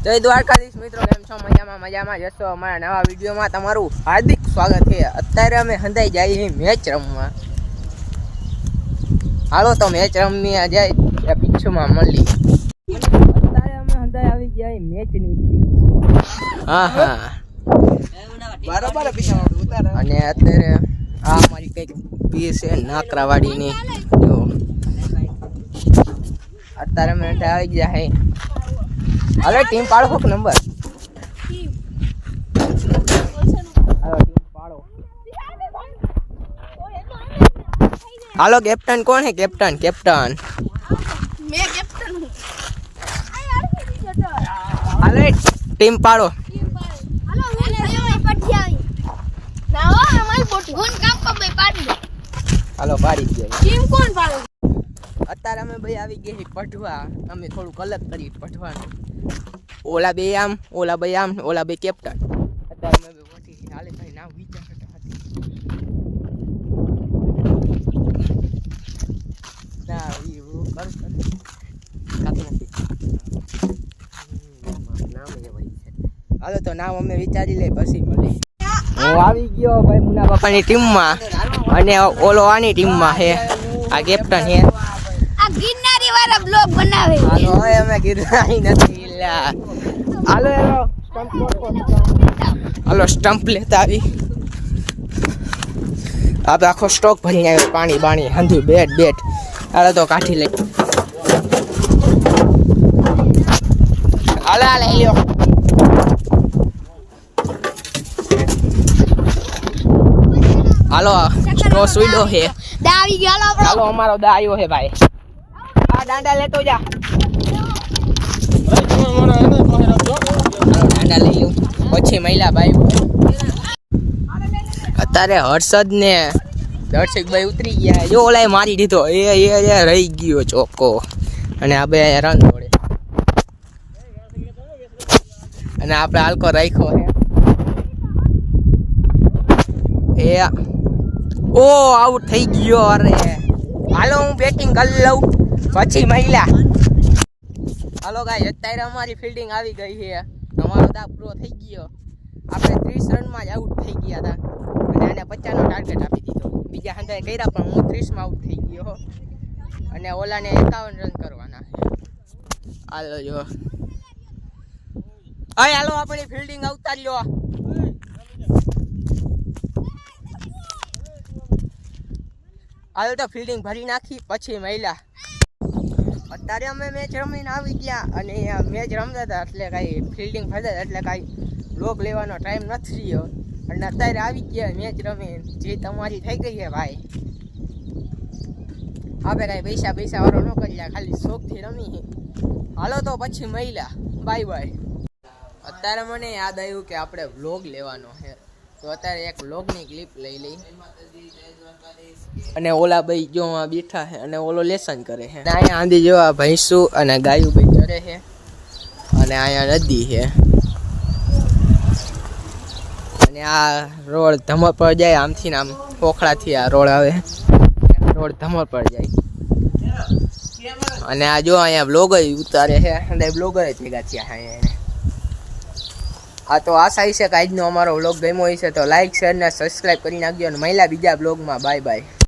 જય દ્વારકાધીશ મિત્રો, કેમ છો? મજામાં જશો. અમારા નવા વિડીયોમાં તમારું હાર્દિક સ્વાગત છે. અત્યારે અમે હંધાઈ જઈએ મેચ રમવા. હાલો તો મેચ રમવા જાય પીછુમાં મળી. અત્યારે અમે હંધાઈ આવી ગયા મેચની. હા બરાબર. અને અત્યારે આ અમારી કઈક પીસ છે નાકરાવાડીની. જો અત્યારે અમે આવી ગયા હે. હાલો ટીમ પાડો કોક નંબર. હાલો ટીમ પાડો. હાલો કેપ્ટન કોણ है? कैप्टन मैं कैप्टन हूँ। हालो टीम पाड़ो। हेलो मैं पटियाई ना हो हमारी बोटी कौन काम पर भाई पाड़ी दो। हालो पाड़ी दे। टीम कौन पाड़ो? અત્યારે અમે ભાઈ આવી ગયા પઠવા. અમે થોડું કલક કરી પઠવાનું. ઓલા બે આમ, ઓલા બે આમ, ઓલા બે કેપ્ટન. અત્યારે અમે બોટી હાલે ભાઈ નામ વિચાર કરતા હતી. ના ઈ કર કાતું નથી. નામ એ ભાઈ છે. હાલો તો નામ અમે વિચારી લે પછી મળી. હું આવી ગયો ભાઈ મુના બાપાની ટીમમાં અને ઓલો આની ટીમમાં છે. આ કેપ્ટન છે. આ ગિરનારી વાળા બ્લોગ બનાવે. હાલો હવે અમે ગિરનારી નથી લ્યા. હાલો હેલો સ્ટમ્પ હાલો સ્ટમ્પ લેતા આવી. આપણે આખો સ્ટોક ભરીને આવ્યો. પાણી બાણી હંધું બેટ હાલો તો કાઢી લઈ. હાલો લઈ લ્યો. હાલો સ્ટો સુઈડો છે. દાવી ગયો આપણો. હાલો અમારો દા આવ્યો છે ભાઈ. આ દાંડા લેતો જા. દાંડા લઈ લઉં પછી મહિલા ભાઈ. અત્યારે હર્ષદ ને દર્શકભાઈ ઉતરી ગયા. જો ઓલા મારી દીધો. એ રહી ગયો ચોખ્ખો. અને આ બે રન દોડે. અને આપણે હાલકો રાખ્યો છે. એ ઓ આઉટ થઈ ગયો. અરે હાલો હું બેટિંગ કરી લઉં પછી મહિલા. હાલો ગાઈસ અત્યારે અમારી ફિલ્ડિંગ આવી ગઈ છે. અમારો દા પૂરો થઈ ગયો. આપણે 30 રનમાં જ આઉટ થઈ ગયા હતા. અને આને 50 નો ટાર્ગેટ આપી દીધો. બીજા હંધાએ કર્યા પણ હું 30 માં આઉટ થઈ ગયો. અને ઓલાને 51 રન કરવાના. હાલો જો અય હાલો આપણી ફિલ્ડિંગ ઉતાર્યો. હાલો તો ફિલ્ડિંગ ભરી નાખી પછી મહિલા. અત્યારે અમે મેચ રમીને આવી ગયા અને મેચ રમતા હતા એટલે કાંઈ ફિલ્ડિંગ ભરતા હતા એટલે કાંઈ લોક લેવાનો ટાઈમ નથી રહ્યો. અને અત્યારે આવી ગયા મેચ રમીને. જે તમારી થઈ ગઈ છે ભાઈ. આપણે કાંઈ પૈસા વાળો ન કરી લ્યા, ખાલી શોખથી રમી. હાલો તો પછી મહિલા. બાય. અત્યારે મને યાદ આવ્યું કે આપણે વ્લોગ લેવાનો છે. તો અત્યારે એક વ્લોગની ક્લિપ લઈ લઈ. અને ઓલા ભાઈ જો બેઠા છે અને ઓલો લેસન કરે છે. અહીંયા આંધી જેવા ભેંસું અને ગાયું ભાઈ ચરે છે. અને અહીંયા નદી છે. અને આ રોડ ધમર પર જાય. આમથી આમ પોખડાથી આ રોડ આવે. રોડ ધમર પર જાય. અને આ જો અહીંયા બ્લોગર ઉતારે છે. અને બ્લોગર જ ભેગા થયા અહીંયા. હા તો આશા છે કે આજનો અમારો વ્લોગ ગમ્યો હશે તો લાઈક શેર ને સબસ્ક્રાઈબ કરી નાખજો. અને મહિલા બીજા બ્લોગમાં બાય.